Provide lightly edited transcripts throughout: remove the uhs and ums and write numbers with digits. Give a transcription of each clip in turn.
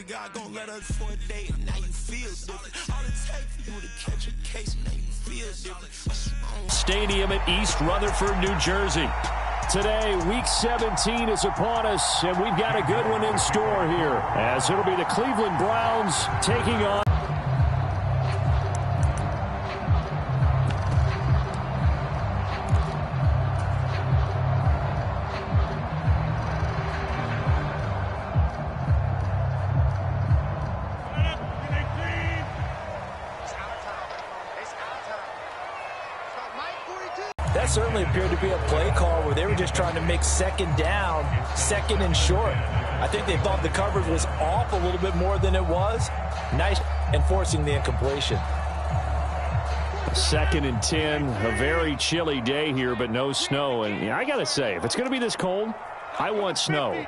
God gonna let us for a day, and now you feel different. All it takes for you to catch a case, and now you feel different. Stadium at East Rutherford, New Jersey. Today, Week 17 is upon us, and we've got a good one in store here, as it'll be the Cleveland Browns taking on. That certainly appeared to be a play call where they were just trying to make second down, second and short. I think they thought the coverage was off a little bit more than it was. Nice enforcing the incompletion. 2nd and 10, a very chilly day here, but no snow. And I got to say, if it's going to be this cold, I want snow.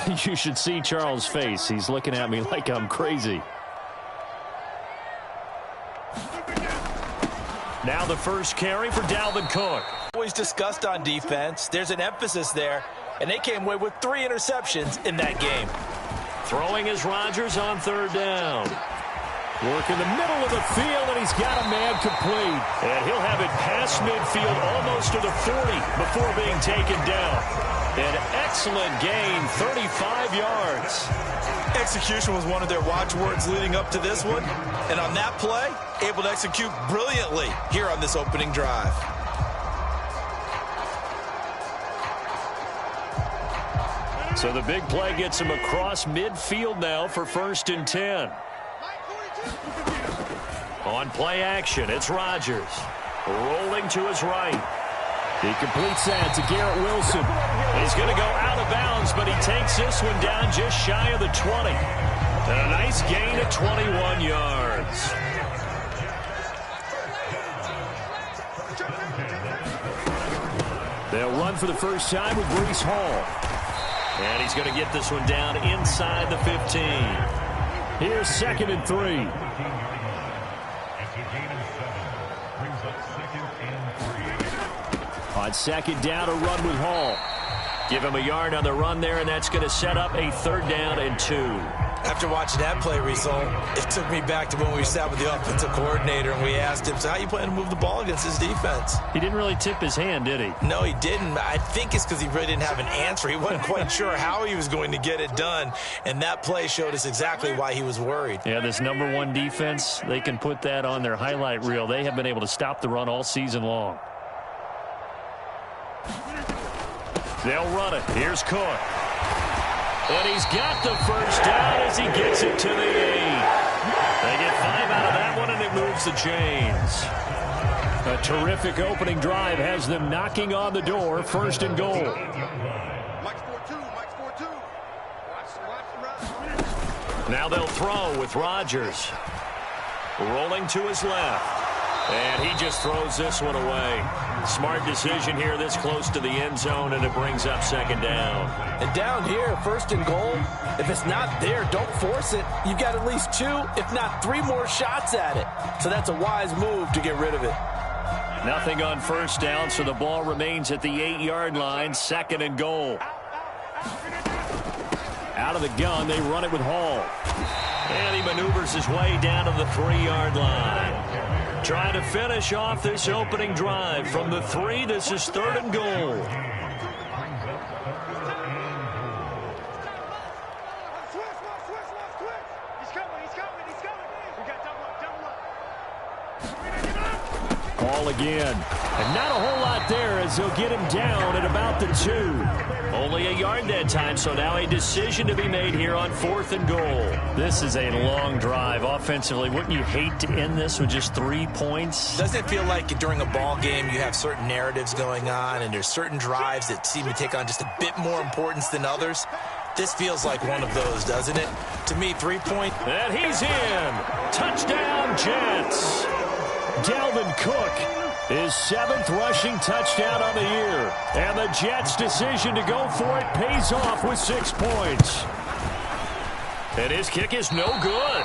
You should see Charles' face. He's looking at me like I'm crazy. Now the first carry for Dalvin Cook. Always discussed on defense. There's an emphasis there, and they came away with 3 interceptions in that game. Throwing is Rodgers on 3rd down. Work in the middle of the field, and he's got a man complete. And he'll have it past midfield almost to the 40 before being taken down. An excellent gain, 35 yards. Execution was one of their watchwords leading up to this one. And on that play, able to execute brilliantly here on this opening drive. So the big play gets him across midfield now for 1st and 10. On play action, it's Rodgers. Rolling to his right. He completes that to Garrett Wilson. He's going to go out of bounds, but he takes this one down just shy of the 20. And a nice gain of 21 yards. They'll run for the first time with Breece Hall. And he's going to get this one down inside the 15. Here's 2nd and 3. On 2nd down, a run with Hall. Give him a yard on the run there, and that's going to set up a 3rd down and 2. After watching that play result, it took me back to when we sat with the offensive coordinator and we asked him, so how you plan to move the ball against his defense? He didn't really tip his hand, did he? No, he didn't. I think it's because he really didn't have an answer. He wasn't quite sure how he was going to get it done, and that play showed us exactly why he was worried. Yeah, this #1 defense, they can put that on their highlight reel. They have been able to stop the run all season long. They'll run it. Here's Cook. And he's got the first down as he gets it to the 8. They get 5 out of that one, and it moves the chains. A terrific opening drive has them knocking on the door. 1st and goal. Now they'll throw with Rodgers. Rolling to his left. And he just throws this one away. Smart decision here this close to the end zone, and it brings up 2nd down. And down here, 1st and goal, if it's not there, don't force it. You've got at least 2, if not 3 more shots at it. So that's a wise move to get rid of it. Nothing on 1st down, so the ball remains at the 8-yard line. 2nd and goal. Out of the gun, they run it with Hall. And he maneuvers his way down to the 3-yard line. Trying to finish off this opening drive. From the 3, this is 3rd and goal. Ball again. And not a whole lot there as they'll get him down at about the 2. Only a yard that time, so now a decision to be made here on 4th and goal. This is a long drive offensively. Wouldn't you hate to end this with just 3 points? Doesn't it feel like during a ball game you have certain narratives going on and there's certain drives that seem to take on just a bit more importance than others? This feels like one of those, doesn't it? To me, 3-point. And he's in. Touchdown, Jets. Dalvin Cook, his 7th rushing touchdown on the year. And the Jets' decision to go for it pays off with 6 points. And his kick is no good.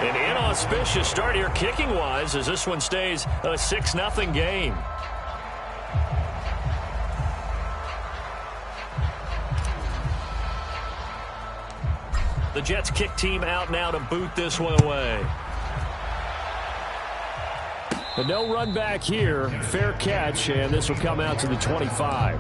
An inauspicious start here kicking-wise as this one stays a 6-0 game. The Jets kick team out now to boot this one away. But no run back here. Fair catch, and this will come out to the 25.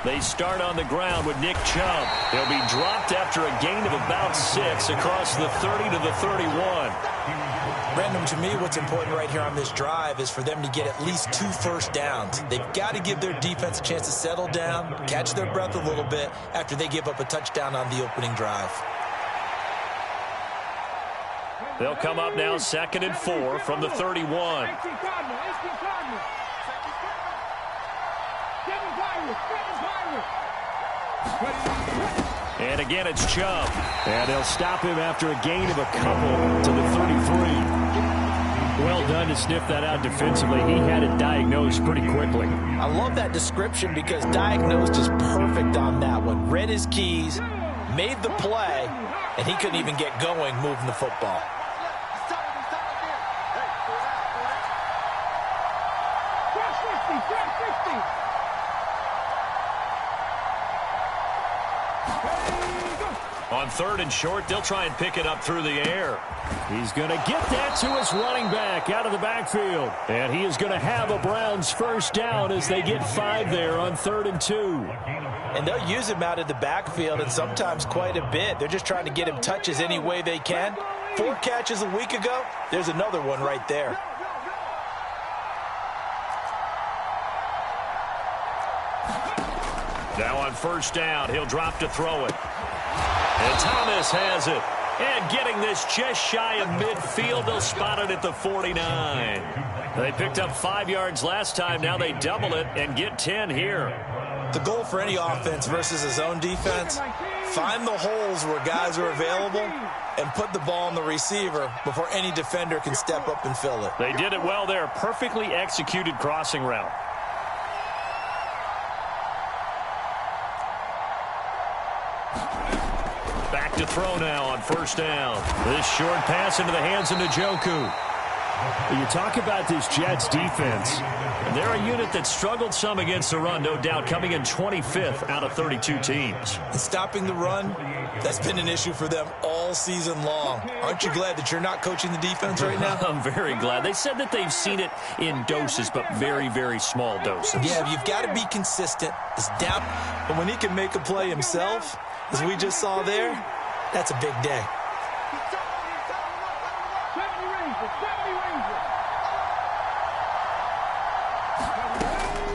They start on the ground with Nick Chubb. He'll be dropped after a gain of about 6 across the 30 to the 31. Brandon, to me, what's important right here on this drive is for them to get at least 2 first downs. They've got to give their defense a chance to settle down, catch their breath a little bit after they give up a touchdown on the opening drive. They'll come up now 2nd and 4 from the 31. And again, it's Chubb. And they'll stop him after a gain of a couple to the 33. Well done to sniff that out defensively. He had it diagnosed pretty quickly. I love that description because diagnosed is perfect on that one. Read his keys, made the play, and he couldn't even get going moving the football. On 3rd and short, they'll try and pick it up through the air. He's going to get that to his running back out of the backfield. And he is going to have a Browns first down as they get 5 there on 3rd and 2. And they'll use him out of the backfield and sometimes quite a bit. They're just trying to get him touches any way they can. 4 catches a week ago. There's another one right there. Now on first down, he'll drop to throw it. And Thomas has it. And getting this just shy of midfield, they'll spot it at the 49. They picked up 5 yards last time. Now they double it and get 10 here. The goal for any offense versus his own defense, find the holes where guys are available and put the ball on the receiver before any defender can step up and fill it. They did it well there. Perfectly executed crossing route. Back to throw now on first down. This short pass into the hands of Njoku. You talk about this Jets defense. They're a unit that struggled some against the run, no doubt, coming in 25th out of 32 teams. And stopping the run, that's been an issue for them all season long. Aren't you glad that you're not coaching the defense right now? I'm very glad. They said that they've seen it in doses, but very, very small doses. Yeah, you've got to be consistent. It's down. But when he can make a play himself, as we just saw there, that's a big day.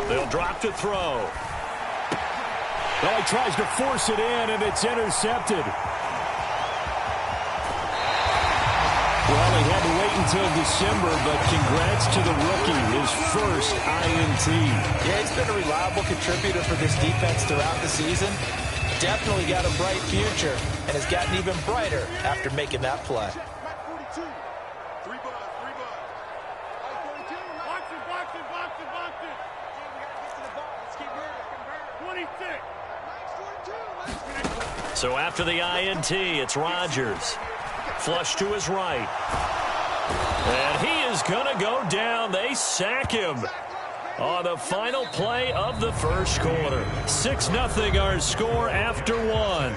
They'll drop to throw. Well, he tries to force it in, and it's intercepted. Well, he had to wait until December, but congrats to the rookie, his first INT. Yeah, he's been a reliable contributor for this defense throughout the season. Definitely got a bright future, and has gotten even brighter after making that play. So after the INT, it's Rodgers. Flush to his right. And he is going to go down. They sack him on the final play of the first quarter. 6-0 our score after 1.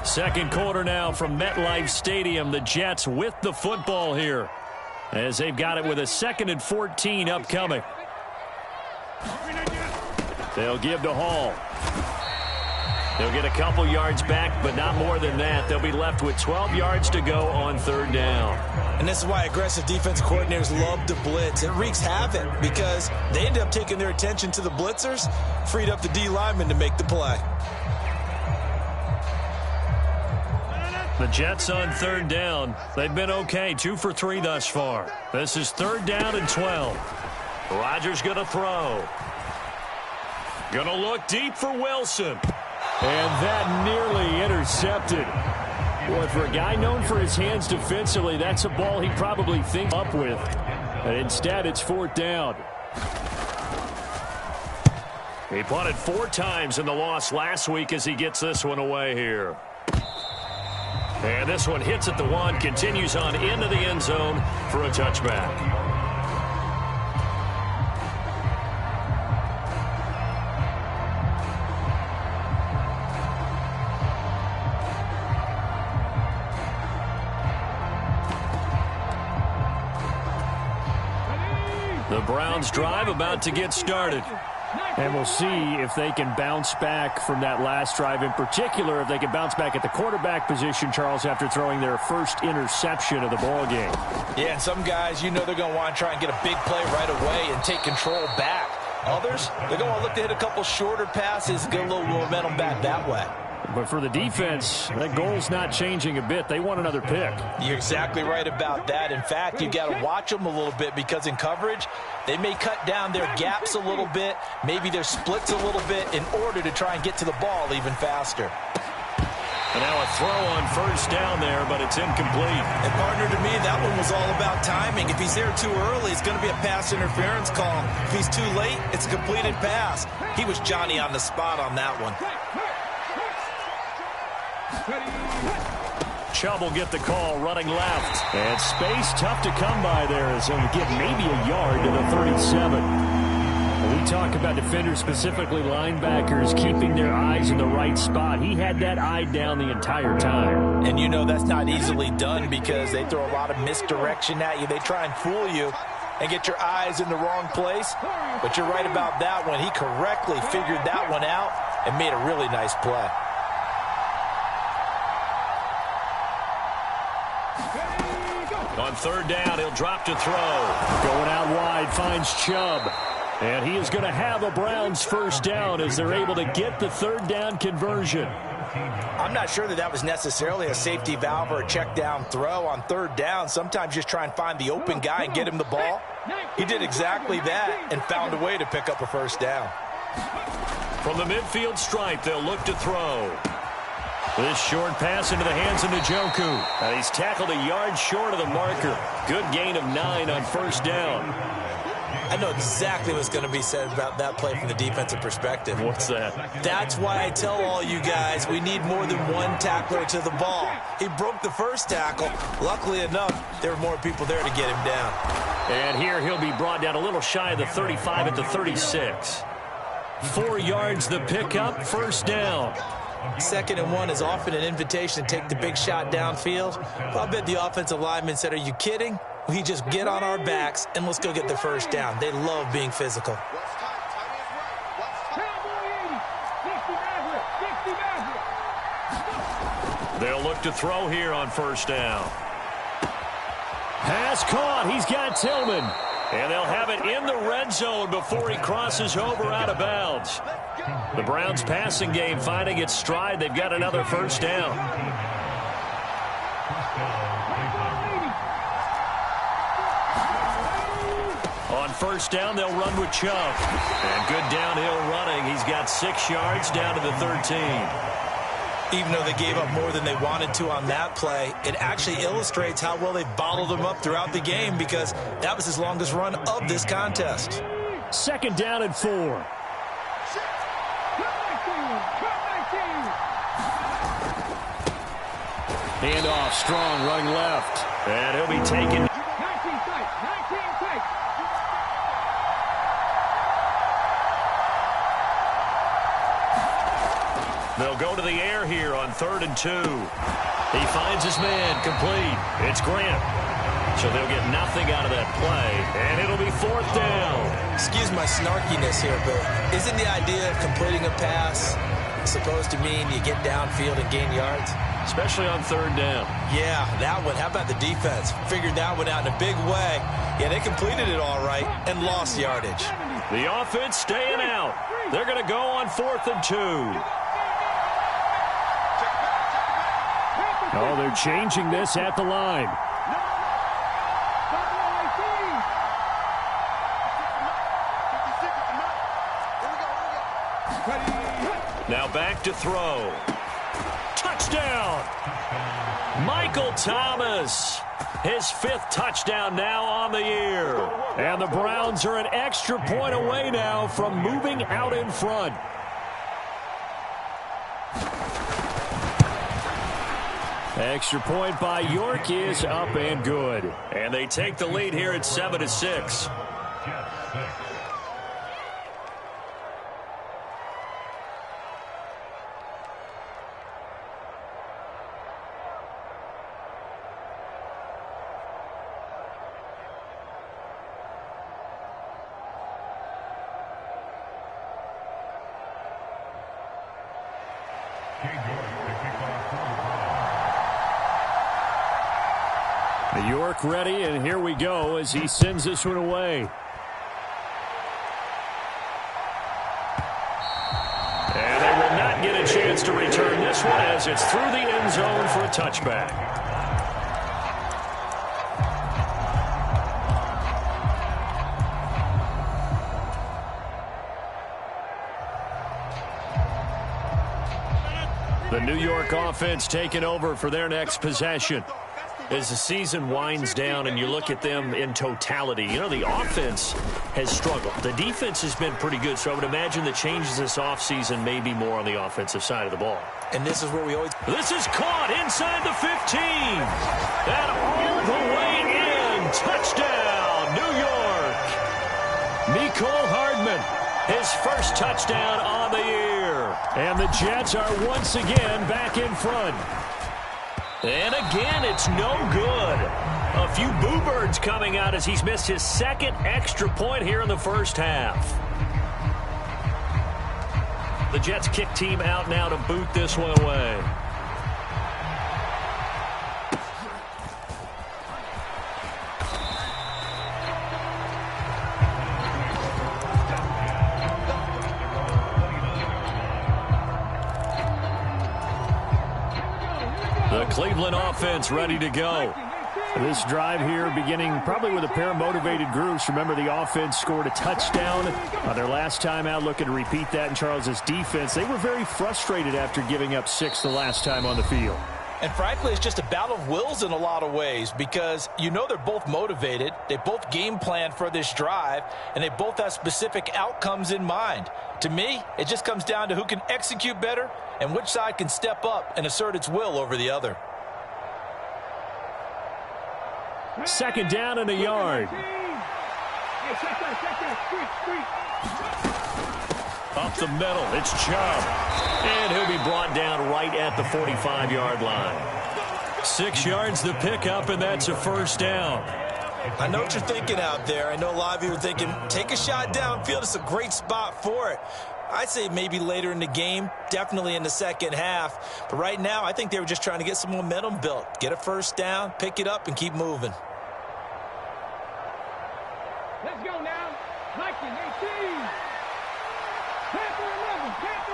Second quarter now from MetLife Stadium. The Jets with the football here as they've got it with a 2nd and 14 upcoming. They'll give to Hall. They'll get a couple yards back, but not more than that. They'll be left with 12 yards to go on 3rd down. And this is why aggressive defense coordinators love to blitz. It wreaks havoc because they end up taking their attention to the blitzers, freed up the D lineman to make the play. The Jets on 3rd down. They've been okay, 2 for 3 thus far. This is 3rd down and 12. Rodgers going to throw. Gonna look deep for Wilson. And that nearly intercepted. Boy, for a guy known for his hands defensively, that's a ball he probably thinks up with. And instead, it's 4th down. He punted 4 times in the loss last week as he gets this one away here. And this one hits at the 1, continues on into the end zone for a touchback. The Browns drive about to get started. And we'll see if they can bounce back from that last drive, in particular if they can bounce back at the quarterback position, Charles, after throwing their first interception of the ballgame. Yeah, and some guys, you know they're going to want to try and get a big play right away and take control back. Others, they're going to look to hit a couple shorter passes, get a little momentum back that way. But for the defense, that goal's not changing a bit. They want another pick. You're exactly right about that. In fact, you got to watch them a little bit because in coverage, they may cut down their gaps a little bit, maybe their splits a little bit in order to try and get to the ball even faster. And now a throw on 1st down there, but it's incomplete. And partner, to me, that one was all about timing. If he's there too early, it's going to be a pass interference call. If he's too late, it's a completed pass. He was Johnny on the spot on that one. Chubb will get the call running left. And space tough to come by there as he'll get maybe a yard to the 37. We talk about defenders, specifically linebackers, keeping their eyes in the right spot. He had that eye down the entire time. And you know that's not easily done because they throw a lot of misdirection at you. They try and fool you and get your eyes in the wrong place. But you're right about that one. He correctly figured that one out and made a really nice play. On 3rd down, he'll drop to throw. Going out wide, finds Chubb. And he is going to have a Browns 1st down as they're able to get the 3rd down conversion. I'm not sure that was necessarily a safety valve or a check down throw on 3rd down. Sometimes just try and find the open guy and get him the ball. He did exactly that and found a way to pick up a 1st down. From the midfield stripe, they'll look to throw. This short pass into the hands of Njoku. And he's tackled a yard short of the marker. Good gain of 9 on 1st down. I know exactly what's going to be said about that play from the defensive perspective. What's that? That's why I tell all you guys we need more than one tackler to the ball. He broke the first tackle. Luckily enough, there were more people there to get him down. And here he'll be brought down a little shy of the 35 at the 36. 4 yards the pickup, 1st down. 2nd and 1 is often an invitation to take the big shot downfield. But I bet the offensive lineman said, are you kidding? We just get on our backs and let's go get the 1st down. They love being physical. They'll look to throw here on 1st down. Pass caught. He's got Tillman. And they'll have it in the red zone before he crosses over out of bounds. The Browns passing game finding its stride. They've got another 1st down. On 1st down, they'll run with Chubb. And good downhill running. He's got 6 yards down to the 13. Even though they gave up more than they wanted to on that play, it actually illustrates how well they bottled them up throughout the game because that was his longest run of this contest. 2nd down and 4. Handoff, Strong running left. And he'll be taken. They'll go to the air here on 3rd and 2. He finds his man, complete. It's Grant. So they'll get nothing out of that play, and it'll be 4th down. Excuse my snarkiness here, but isn't the idea of completing a pass supposed to mean you get downfield and gain yards? Especially on 3rd down. Yeah, that one. How about the defense? Figured that one out in a big way. Yeah, they completed it all right and lost yardage. The offense staying out. They're going to go on 4th and 2. Oh, they're changing this at the line. Now back to throw. Touchdown! Michael Thomas. His 5th touchdown now on the year. And the Browns are an extra point away now from moving out in front. Extra point by York is up and good. And they take the lead here at 7-6. York ready, and here we go as he sends this one away. And they will not get a chance to return this one as it's through the end zone for a touchback. The New York offense taking over for their next possession. As the season winds down and you look at them in totality, you know, the offense has struggled. The defense has been pretty good, so I would imagine the changes this offseason may be more on the offensive side of the ball. And this is where we always... This is caught inside the 15. And all the way in. Touchdown, New York. Mecole Hardman, his first touchdown on the year. And the Jets are once again back in front. And again, it's no good. A few boo birds coming out as he's missed his 2nd extra point here in the first half. The Jets kick team out now to boot this one away. The Cleveland offense ready to go. This drive here beginning probably with a pair of motivated groups. Remember, the offense scored a touchdown their last time out, looking to repeat that in Charles's defense. They were very frustrated after giving up 6 the last time on the field. And frankly, it's just a battle of wills in a lot of ways because you know they're both motivated. They both game plan for this drive, and they both have specific outcomes in mind. To me, it just comes down to who can execute better and which side can step up and assert its will over the other. 2nd down and a yard. Up the middle, it's Chubb. And he'll be brought down right at the 45-yard line. 6 yards the pickup, and that's a first down. I know what you're thinking out there. I know a lot of you are thinking, take a shot downfield. It's a great spot for it. I'd say maybe later in the game, definitely in the second half. But right now, I think they were just trying to get some momentum built. Get a first down, pick it up, and keep moving. Let's go now. Viking 18. Panther 11. Panther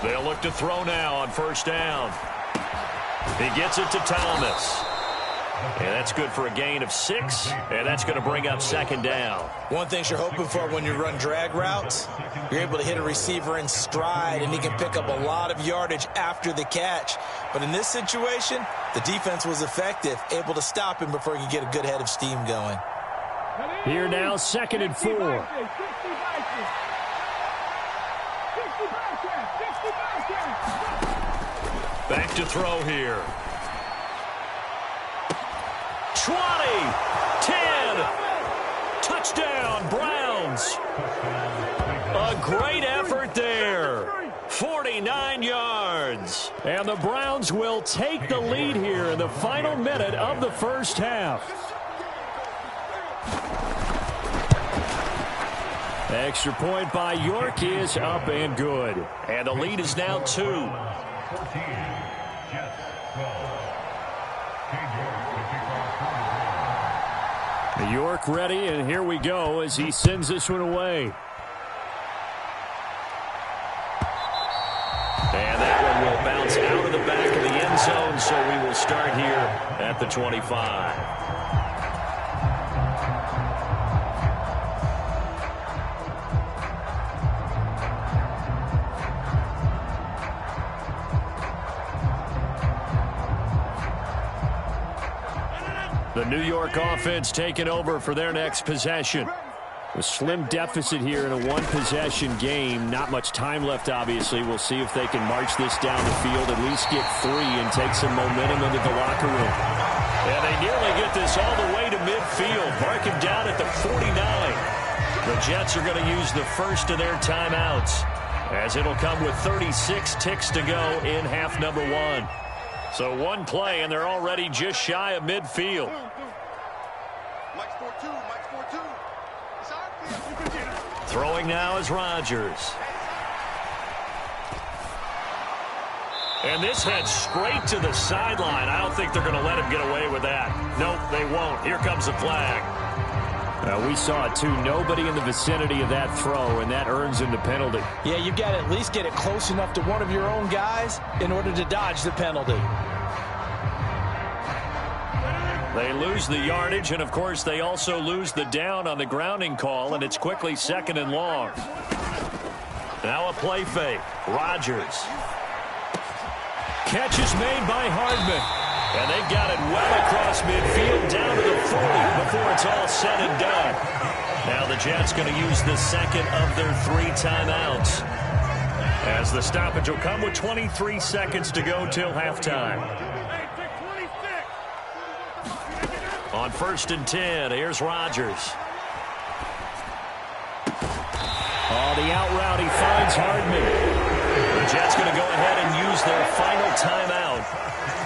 11. They'll look to throw now on first down. He gets it to Thomas. And that's good for a gain of 6, and that's going to bring up 2nd down. One thing you're hoping for when you run drag routes, you're able to hit a receiver in stride, and he can pick up a lot of yardage after the catch. But in this situation, the defense was effective, able to stop him before he could get a good head of steam going. Here now, 2nd and 4. Back to throw here. 20, 10, touchdown, Browns. A great effort there. 49 yards. And the Browns will take the lead here in the final minute of the first half. Extra point by York is up and good. And the lead is now 2. York ready, and here we go as he sends this one away. And that one will bounce out of the back of the end zone, so we will start here at the 25. The New York offense taking over for their next possession. A slim deficit here in a one-possession game. Not much time left, obviously. We'll see if they can march this down the field, at least get 3, and take some momentum into the locker room. And they nearly get this all the way to midfield. Mark him down at the 49. The Jets are going to use the first of their timeouts, as it'll come with 36 ticks to go in half number 1. So one play, and they're already just shy of midfield. Throwing now is Rodgers. And this heads straight to the sideline. I don't think they're going to let him get away with that. Nope, they won't. Here comes the flag. We saw it, too. Nobody in the vicinity of that throw, and that earns him the penalty. Yeah, you've got to at least get it close enough to one of your own guys in order to dodge the penalty. They lose the yardage, and, of course, they also lose the down on the grounding call, and it's quickly 2nd and long. Now a play fake. Rodgers. Catch is made by Hardman. And they've got it well across midfield down to the 40 before it's all said and done. Now the Jets going to use the second of their 3 timeouts, as the stoppage will come with 23 seconds to go till halftime. On 1st and 10, here's Rodgers. Oh, the out route, he finds Hardman. The Jets going to go ahead and use their final timeout.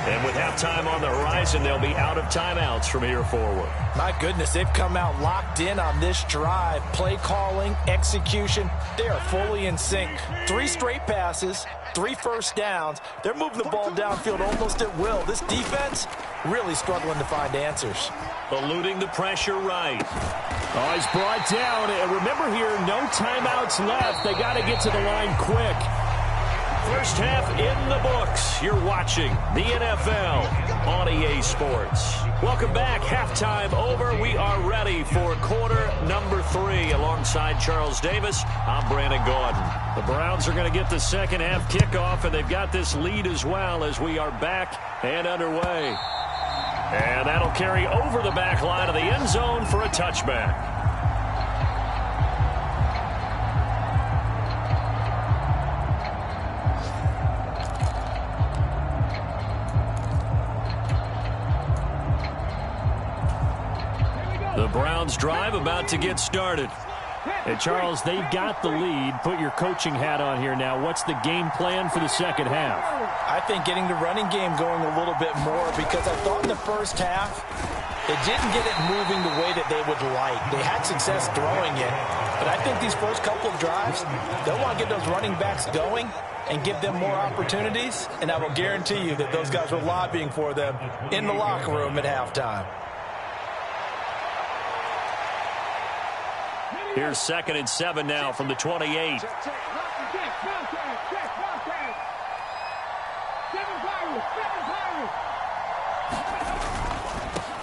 And with halftime on the horizon, they'll be out of timeouts from here forward. My goodness, they've come out locked in on this drive. Play calling, execution, they are fully in sync. 3 straight passes, 3 first downs. They're moving the ball downfield almost at will. This defense really struggling to find answers. Eluding the pressure right. Oh, he's brought down. And remember here, no timeouts left. They got to get to the line quick. First half in the books. You're watching the NFL on EA Sports. Welcome back. Halftime over. We are ready for quarter number 3. Alongside Charles Davis, I'm Brandon Gordon. The Browns are going to get the second half kickoff, and they've got this lead as well as we are back and underway. And that'll carry over the back line of the end zone for a touchback. The Browns drive about to get started. Hey, Charles, they've got the lead. Put your coaching hat on here now. What's the game plan for the second half? I think getting the running game going a little bit more, because I thought in the first half they didn't get it moving the way that they would like. They had success throwing it, but I think these first couple of drives, they'll want to get those running backs going and give them more opportunities, and I will guarantee you that those guys were lobbying for them in the locker room at halftime. Here's 2nd and 7 now from the 28.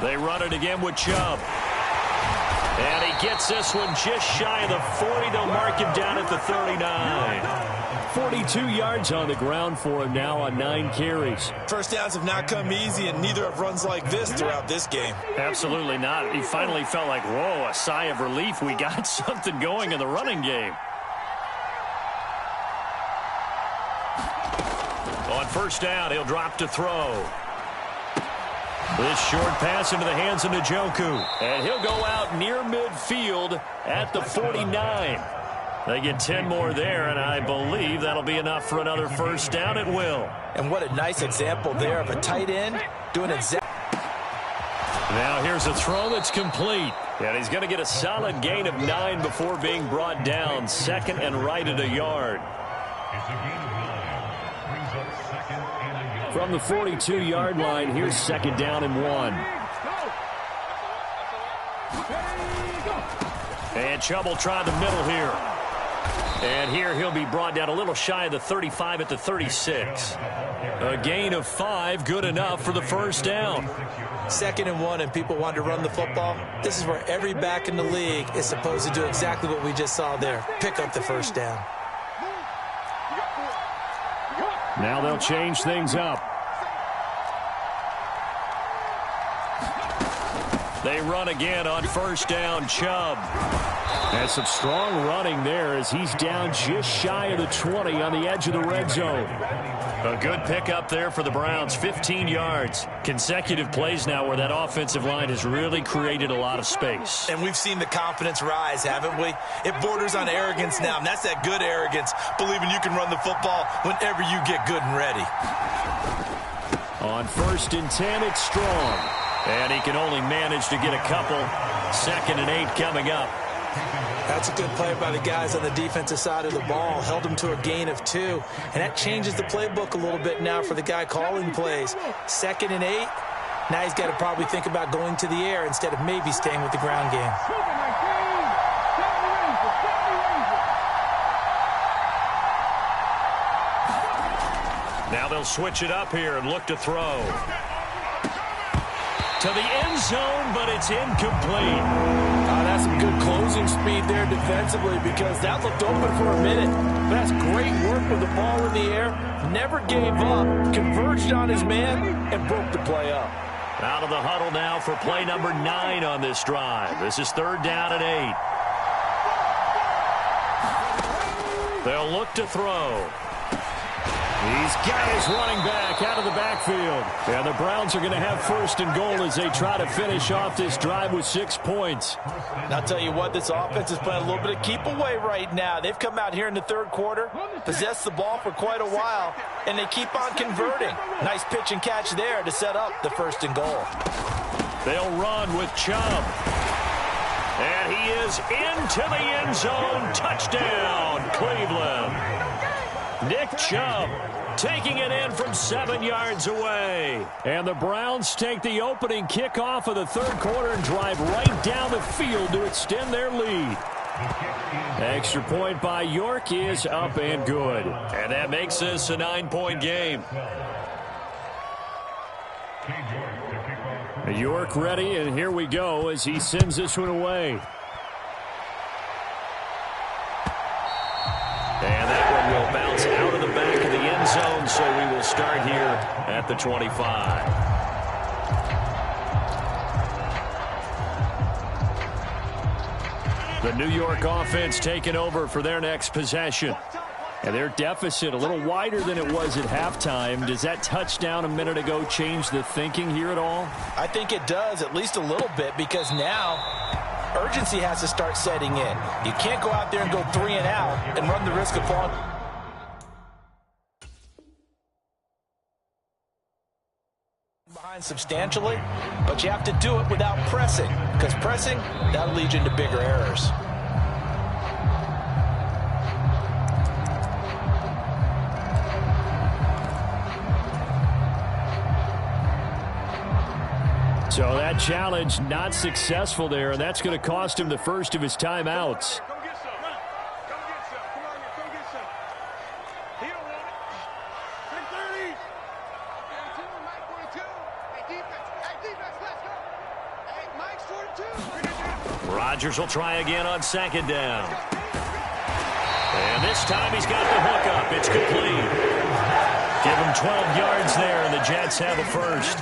They run it again with Chubb. And he gets this one just shy of the 40. They'll mark him down at the 39. 42 yards on the ground for him now on 9 carries. First downs have not come easy, and neither have runs like this throughout this game. Absolutely not. He finally felt like, whoa, a sigh of relief. We got something going in the running game. On first down, he'll drop to throw. This short pass into the hands of Njoku. And he'll go out near midfield at the 49. They get 10 more there, and I believe that'll be enough for another first down at will. And what a nice example there of a tight end doing exactly. Now here's a throw that's complete. And he's going to get a solid gain of 9 before being brought down. 2nd and right at a yard. From the 42-yard line, here's 2nd down and 1. And Chubb will try the middle here. And here he'll be brought down a little shy of the 35 at the 36. A gain of 5, good enough for the first down. 2nd and 1, and people want to run the football. This is where every back in the league is supposed to do exactly what we just saw there. Pick up the first down. Now they'll change things up. They run again on first down, Chubb. And some strong running there as he's down just shy of the 20 on the edge of the red zone. A good pickup there for the Browns, 15 yards. Consecutive plays now where that offensive line has really created a lot of space. And we've seen the confidence rise, haven't we? It borders on arrogance now, and that's that good arrogance, believing you can run the football whenever you get good and ready. On first and 10, it's Strong. And he can only manage to get a couple. 2nd and 8 coming up. That's a good play by the guys on the defensive side of the ball. Held him to a gain of 2. And that changes the playbook a little bit now for the guy calling plays. 2nd and 8. Now he's got to probably think about going to the air instead of maybe staying with the ground game. Now they'll switch it up here and look to throw. To the end zone, but it's incomplete. That's some good closing speed there defensively because that looked open for a minute. That's great work with the ball in the air. Never gave up, converged on his man, and broke the play up. Out of the huddle now for play number 9 on this drive. This is 3rd down and 8. They'll look to throw. He's got his running back out of the backfield. And the Browns are going to have 1st and goal as they try to finish off this drive with 6 points. And I'll tell you what, this offense is playing a little bit of keep away right now. They've come out here in the 3rd quarter, possessed the ball for quite a while, and they keep on converting. Nice pitch and catch there to set up the 1st and goal. They'll run with Chubb. And he is into the end zone. Touchdown, Cleveland. Nick Chubb taking it in from 7 yards away. And the Browns take the opening kickoff of the 3rd quarter and drive right down the field to extend their lead. Extra point by York is up and good. And that makes this a 9-point game. York ready, and here we go as he sends this one away. And that one will bounce out of the back of the end zone, so we will start here at the 25. The New York offense taking over for their next possession. And their deficit a little wider than it was at halftime. Does that touchdown a minute ago change the thinking here at all? I think it does, at least a little bit, because now urgency has to start setting in. You can't go out there and go 3 and out and run the risk of falling behind substantially, but you have to do it without pressing, because pressing, that'll lead you into bigger errors. So that challenge not successful there, and that's going to cost him the first of his timeouts. Go get some. Go get some. Come on, go get some. He don't want it. 10-30. 42, Mike 42. Hey, defense, let's go. Hey, Mike's 42. Rodgers will try again on 2nd down. And this time he's got the hook up. It's complete. Give him 12 yards there, and the Jets have a first.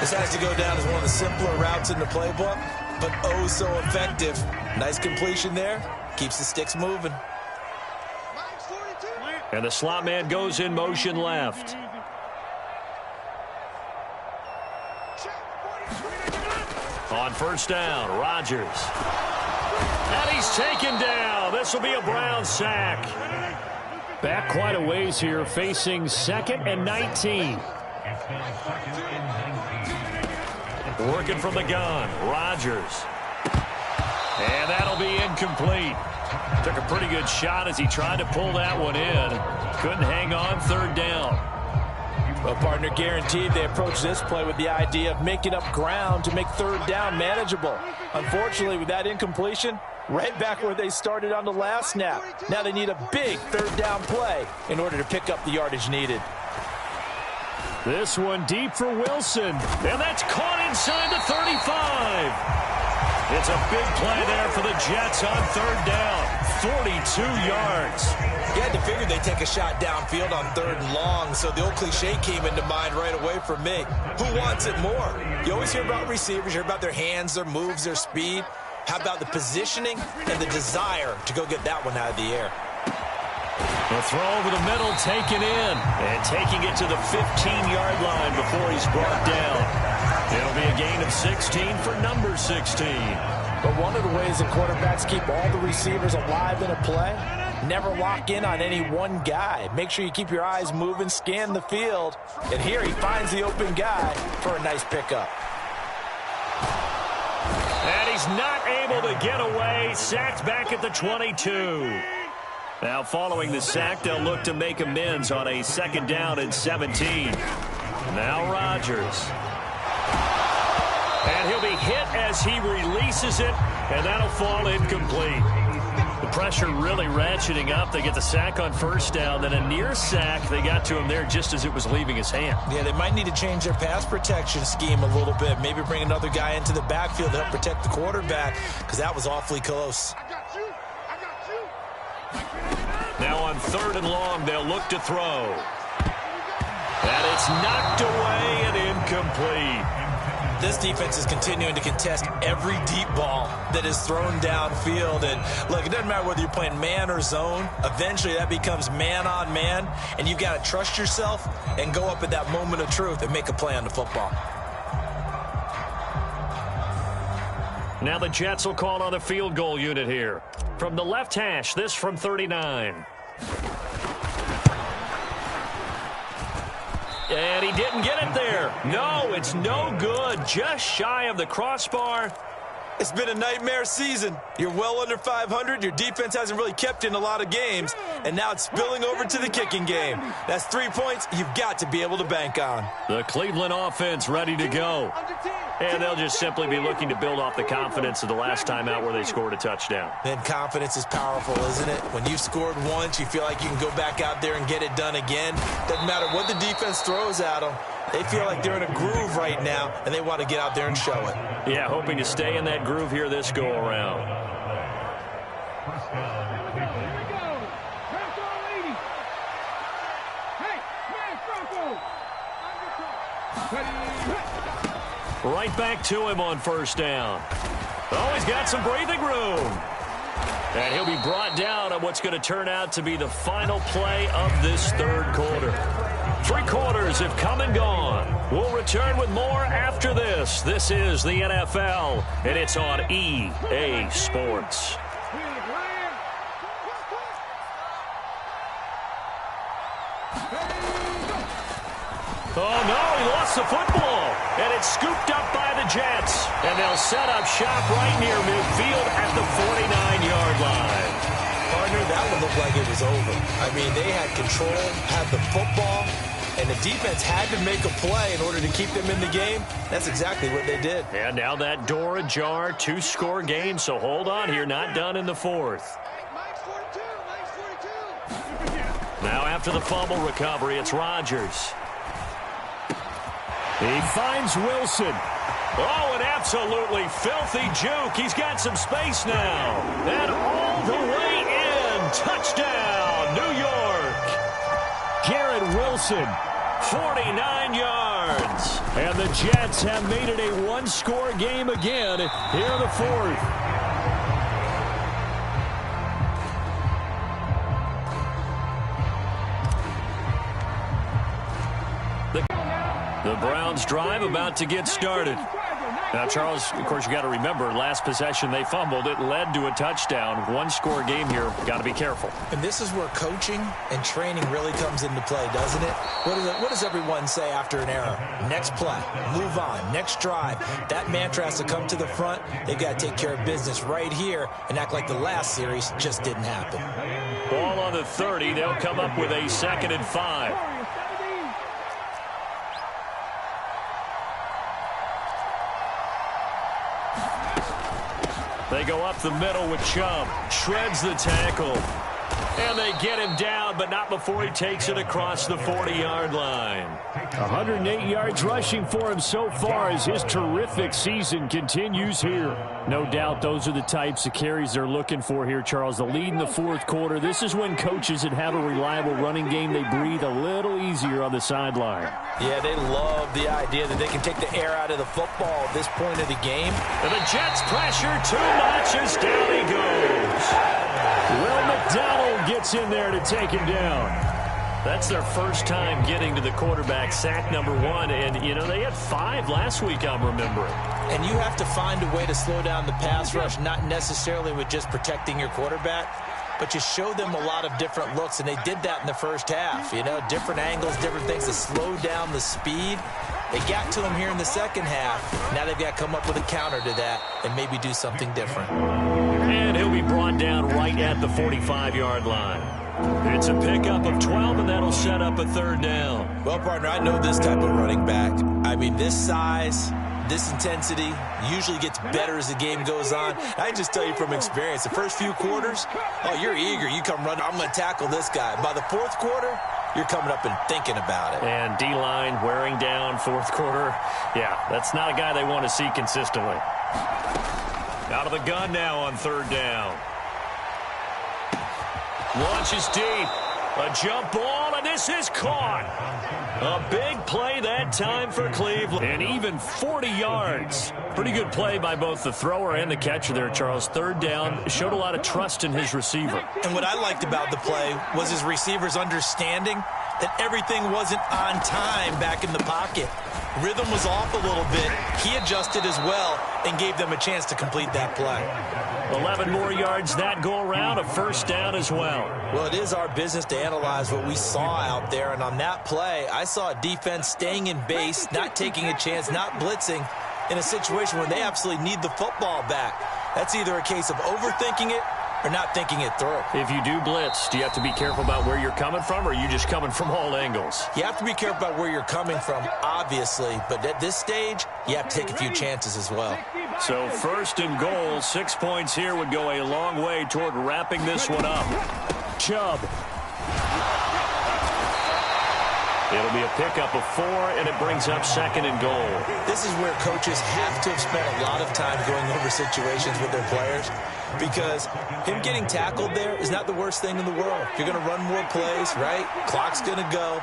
This has to go down as one of the simpler routes in the playbook, but oh so effective. Nice completion there. Keeps the sticks moving. Mike's 42. And the slot man goes in motion left. On 1st down, Rodgers. And he's taken down. This will be a Brown sack. Back quite a ways here, facing 2nd and 19. Working from the gun, Rodgers. And that'll be incomplete. Took a pretty good shot as he tried to pull that one in. Couldn't hang on 3rd down. Well, partner, guaranteed they approach this play with the idea of making up ground to make 3rd down manageable. Unfortunately, with that incompletion, right back where they started on the last snap. Now they need a big 3rd down play in order to pick up the yardage needed. This one deep for Wilson. And that's caught inside the 35. It's a big play there for the Jets on third down. 42 yards. You had to figure they'd take a shot downfield on third and long, so the old cliche came into mind right away for me. Who wants it more? You always hear about receivers, you hear about their hands, their moves, their speed. How about the positioning and the desire to go get that one out of the air? The throw over the middle, taken in, and taking it to the 15-yard line before he's brought down. It'll be a gain of 16 for number 16. But one of the ways that quarterbacks keep all the receivers alive in a play, never lock in on any one guy. Make sure you keep your eyes moving, scan the field. And here he finds the open guy for a nice pickup. And he's not able to get away. Sacked back at the 22. Now following the sack, they'll look to make amends on a 2nd down and 17. Now Rodgers. And he'll be hit as he releases it, and that'll fall incomplete. The pressure really ratcheting up. They get the sack on 1st down, then a near sack. They got to him there just as it was leaving his hand. Yeah, they might need to change their pass protection scheme a little bit. Maybe bring another guy into the backfield to help protect the quarterback, because that was awfully close. Now on 3rd and long, they'll look to throw. And it's knocked away and incomplete. This defense is continuing to contest every deep ball that is thrown downfield. And look, it doesn't matter whether you're playing man or zone. Eventually that becomes man on man, and you've got to trust yourself and go up at that moment of truth and make a play on the football. Now the Jets will call on a field goal unit here. From the left hash, this from 39. And he didn't get it there. No, it's no good. Just shy of the crossbar. It's been a nightmare season. You're well under 500. Your defense hasn't really kept in a lot of games. And now it's spilling over to the kicking game. That's 3 points you've got to be able to bank on. The Cleveland offense ready to go. And they'll just simply be looking to build off the confidence of the last time out where they scored a touchdown. And confidence is powerful, isn't it? When you've scored once, you feel like you can go back out there and get it done again. Doesn't matter what the defense throws at them. They feel like they're in a groove right now, and they want to get out there and show it. Yeah, hoping to stay in that groove here this go-around. Right back to him on 1st down. Oh, he's got some breathing room. And he'll be brought down on what's going to turn out to be the final play of this 3rd quarter. 3 quarters have come and gone. We'll return with more after this. This is the NFL, and it's on EA Sports. Oh, no, he lost the football. And it's scooped up by the Jets. And they'll set up shop right near midfield at the 49-yard line. Partner, that one looked like it was over. I mean, they had control, had the football, and the defense had to make a play in order to keep them in the game. That's exactly what they did. And now that door ajar, 2-score game, so hold on here, not done in the 4th. Now after the fumble recovery, it's Rodgers. He finds Wilson. Oh, an absolutely filthy juke. He's got some space now. And all the way in. Touchdown, New York. Garrett Wilson, 49 yards. And the Jets have made it a 1-score game again here in the 4th. The Browns drive about to get started. Now, Charles, of course, you got to remember, last possession they fumbled. It led to a touchdown. 1-score game here. Got to be careful. And this is where coaching and training really comes into play, doesn't it? What does everyone say after an error? Next play, move on, next drive. That mantra has to come to the front. They've got to take care of business right here and act like the last series just didn't happen. Ball on the 30. They'll come up with a 2nd and 5. They go up the middle with Chubb. Shreds the tackle. And they get him down, but not before he takes it across the 40-yard line. 108 yards rushing for him so far as his terrific season continues here. No doubt those are the types of carries they're looking for here, Charles. The lead in the fourth quarter. This is when coaches that have a reliable running game, they breathe a little easier on the sideline. Yeah, they love the idea that they can take the air out of the football at this point of the game. And the Jets pressure too much as down he goes. Will McDonald gets in there to take him down. That's their first time getting to the quarterback, sack number 1. And, you know, they had 5 last week, I'm remembering. And you have to find a way to slow down the pass rush, not necessarily with just protecting your quarterback, but you show them a lot of different looks, and they did that in the first half. You know, different angles, different things to slow down the speed. They got to him here in the second half. Now they've got to come up with a counter to that and maybe do something different. And he'll be brought down right at the 45-yard line. It's a pickup of 12, and that'll set up a third down. Well, partner, I know this type of running back. I mean, this size, this intensity usually gets better as the game goes on. I can just tell you from experience, the first few quarters, oh, you're eager. You come running, I'm going to tackle this guy. By the fourth quarter, you're coming up and thinking about it. And D-line wearing down fourth quarter. Yeah, that's not a guy they want to see consistently. Out of the gun now on third down. Launches deep. A jump ball, and this is caught. A big play that time for Cleveland. And even 40 yards. Pretty good play by both the thrower and the catcher there, Charles. Third down, showed a lot of trust in his receiver. And what I liked about the play was his receiver's understanding that everything wasn't on time back in the pocket. Rhythm was off a little bit. He adjusted as well and gave them a chance to complete that play. 11 more yards that go around, a first down as well. Well, it is our business to analyze what we saw out there, and on that play, I saw a defense staying in base, not taking a chance, not blitzing in a situation where they absolutely need the football back. That's either a case of overthinking it or not thinking it through. If you do blitz, do you have to be careful about where you're coming from, or are you just coming from all angles? You have to be careful about where you're coming from, obviously, but at this stage, you have to take a few chances as well. So first and goal, 6 points here would go a long way toward wrapping this one up. Chubb. It'll be a pickup of 4, and it brings up second and goal. This is where coaches have to have spent a lot of time going over situations with their players, because him getting tackled there is not the worst thing in the world. You're going to run more plays, right? Clock's going to go.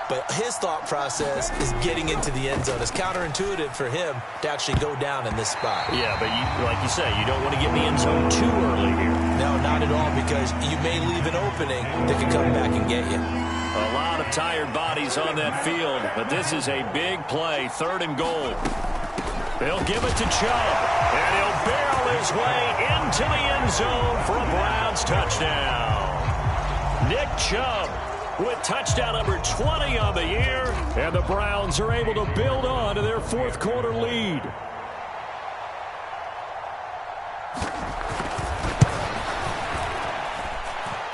But his thought process is getting into the end zone. It's counterintuitive for him to actually go down in this spot. Yeah, but like you say, you don't want to get in the end zone too early here. No, not at all, because you may leave an opening that could come back and get you. A lot of tired bodies on that field, but this is a big play, third and goal. They'll give it to Chubb, and he'll barrel his way into the end zone for a Browns touchdown. Nick Chubb with touchdown number 20 on the year, and the Browns are able to build on to their fourth quarter lead.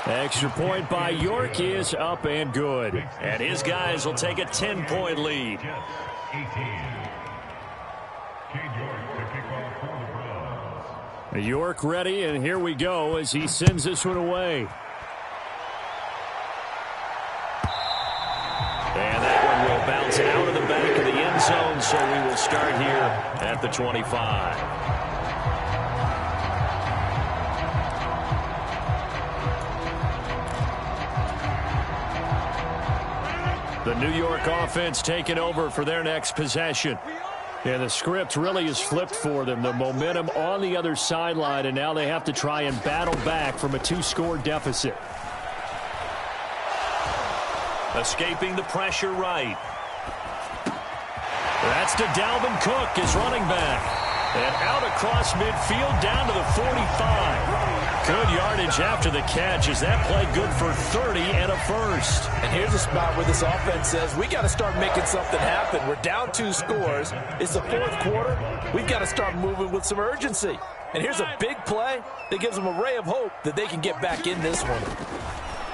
Extra point by York is up and good, and his guys will take a 10-point lead. York ready, and here we go as he sends this one away. And that one will bounce out of the back of the end zone, so we will start here at the 25. The New York offense taking over for their next possession. And the script really is flipped for them. The momentum on the other sideline, and now they have to try and battle back from a 2-score deficit. Escaping the pressure right. That's to Dalvin Cook, his running back. And out across midfield down to the 45. Good yardage after the catch as that play good for 30 and a first. And here's a spot where this offense says, we got to start making something happen. We're down 2 scores. It's the fourth quarter. We've got to start moving with some urgency. And here's a big play that gives them a ray of hope that they can get back in this one.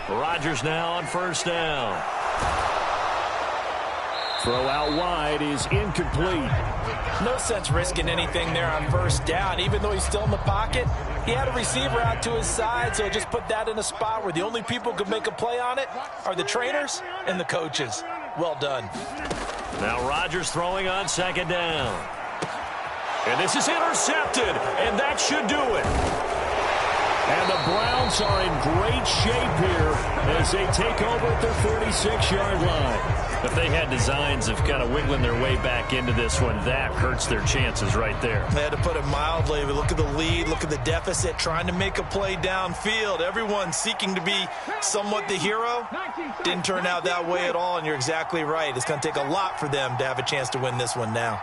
Rodgers now on first down. Throw out wide is incomplete. No sense risking anything there on first down. Even though he's still in the pocket, he had a receiver out to his side, so just put that in a spot where the only people who could make a play on it are the trainers and the coaches. Well done. Now Rodgers throwing on second down. And this is intercepted, and that should do it. And the Browns are in great shape here as they take over at their 46-yard line. If they had designs of kind of wiggling their way back into this one, that hurts their chances right there. They had to put it mildly, but look at the lead, look at the deficit, trying to make a play downfield. Everyone seeking to be somewhat the hero. Didn't turn out that way at all, and you're exactly right. It's going to take a lot for them to have a chance to win this one now.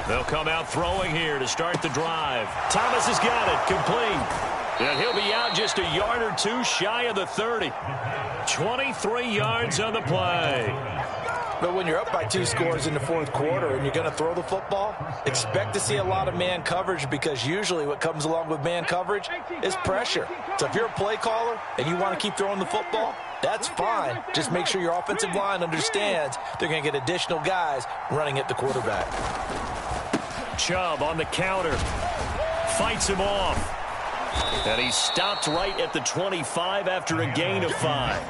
They'll come out throwing here to start the drive. Thomas has got it, complete. And he'll be out just a yard or two shy of the 30. 23 yards on the play. But when you're up by 2 scores in the fourth quarter and you're going to throw the football, expect to see a lot of man coverage, because usually what comes along with man coverage is pressure. So if you're a play caller and you want to keep throwing the football, that's fine. Just make sure your offensive line understands they're going to get additional guys running at the quarterback. Chubb on the counter. Fights him off. And he's stopped right at the 25 after a gain of 5.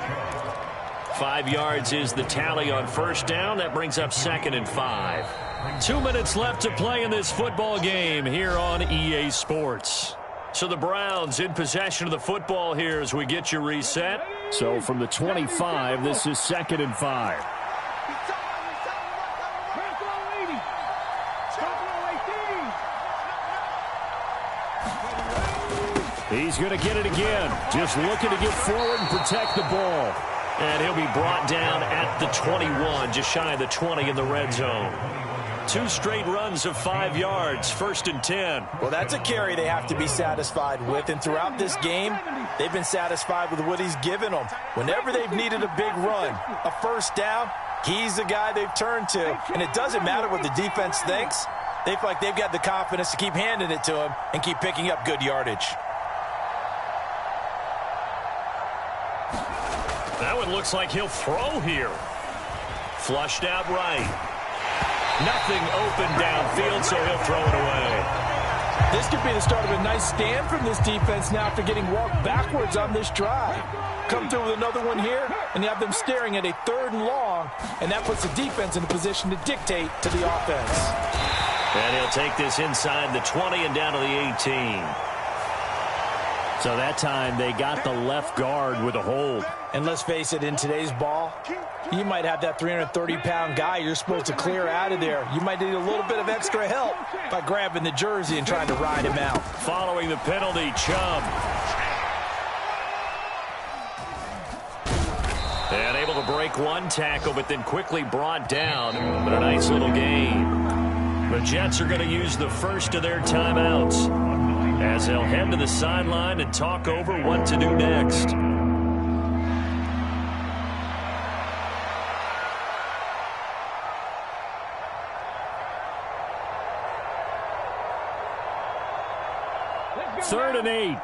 5 yards is the tally on first down. That brings up 2nd and 5. 2 minutes left to play in this football game here on EA Sports. So the Browns in possession of the football here as we get you reset. So from the 25, this is 2nd and 5. He's going to get it again. Just looking to get forward and protect the ball. And he'll be brought down at the 21, just shy of the 20 in the red zone. 2 straight runs of 5 yards, 1st and 10. Well, that's a carry they have to be satisfied with. And throughout this game, they've been satisfied with what he's given them. Whenever they've needed a big run, a first down, he's the guy they've turned to. And it doesn't matter what the defense thinks. They feel like they've got the confidence to keep handing it to him and keep picking up good yardage. That one looks like he'll throw here. Flushed out right. Nothing open downfield, so he'll throw it away. This could be the start of a nice stand from this defense now after getting walked backwards on this drive. Come through with another one here, and you have them staring at a 3rd and long, and that puts the defense in a position to dictate to the offense. And he'll take this inside the 20 and down to the 18. So that time they got the left guard with a hold. And let's face it, in today's ball, you might have that 330-pound guy you're supposed to clear out of there. You might need a little bit of extra help by grabbing the jersey and trying to ride him out. Following the penalty, Chubb. And able to break one tackle, but then quickly brought down. But a nice little gain. The Jets are going to use the first of their timeouts as they'll head to the sideline and talk over what to do next. Third and 8.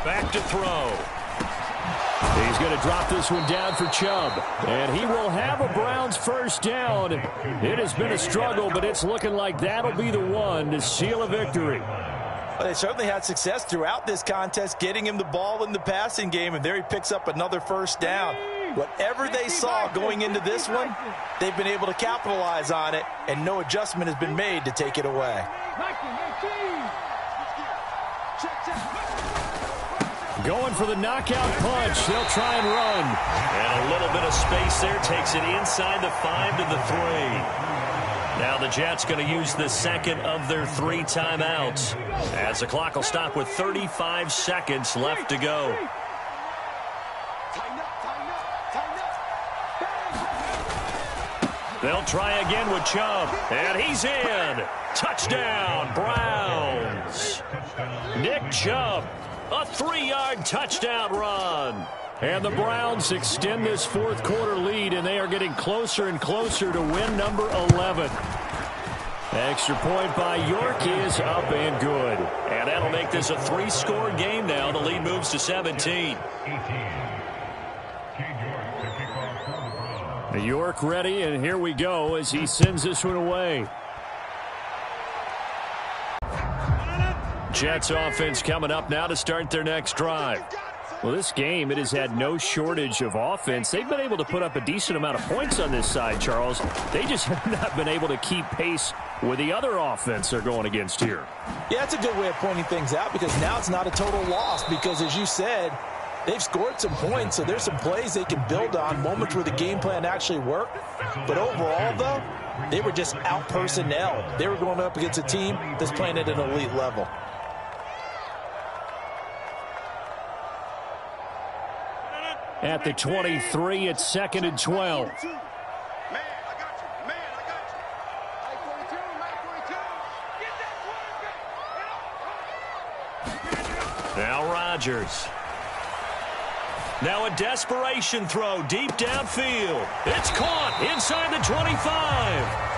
Back to throw. He's going to drop this one down for Chubb. And he will have a Browns first down. It has been a struggle, but it's looking like that'll be the one to seal a victory. Well, they certainly had success throughout this contest, getting him the ball in the passing game, and there he picks up another first down. Whatever they saw going into this one, they've been able to capitalize on it, and no adjustment has been made to take it away. Going for the knockout punch. They'll try and run. And a little bit of space there takes it inside the 5 to the 3. Now the Jets going to use the second of their 3 timeouts as the clock will stop with 35 seconds left to go. They'll try again with Chubb. And he's in. Touchdown, Browns. Nick Chubb. A 3-yard touchdown run. And the Browns extend this fourth quarter lead, and they are getting closer and closer to win number 11. Extra point by York is up and good. And that'll make this a 3-score game now. The lead moves to 17. York ready, and here we go as he sends this one away. Jets offense coming up now to start their next drive. Well, this game, it has had no shortage of offense. They've been able to put up a decent amount of points on this side, Charles. They just have not been able to keep pace with the other offense they're going against here. Yeah, that's a good way of pointing things out because now it's not a total loss because, as you said, they've scored some points, so there's some plays they can build on, moments where the game plan actually worked. But overall, though, they were just out-personnel. They were going up against a team that's playing at an elite level. At the 23, it's 2nd and 12. Now Rodgers. Now a desperation throw deep downfield. It's caught inside the 25.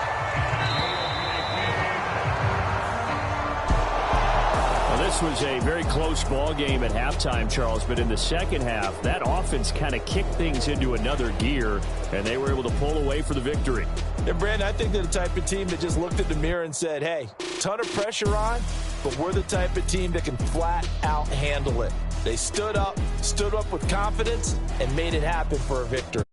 This was a very close ball game at halftime, Charles, but in the second half, that offense kind of kicked things into another gear, and they were able to pull away for the victory. And, Brandon, I think they're the type of team that just looked at the mirror and said, hey, ton of pressure on, but we're the type of team that can flat out handle it. They stood up with confidence, and made it happen for a victory.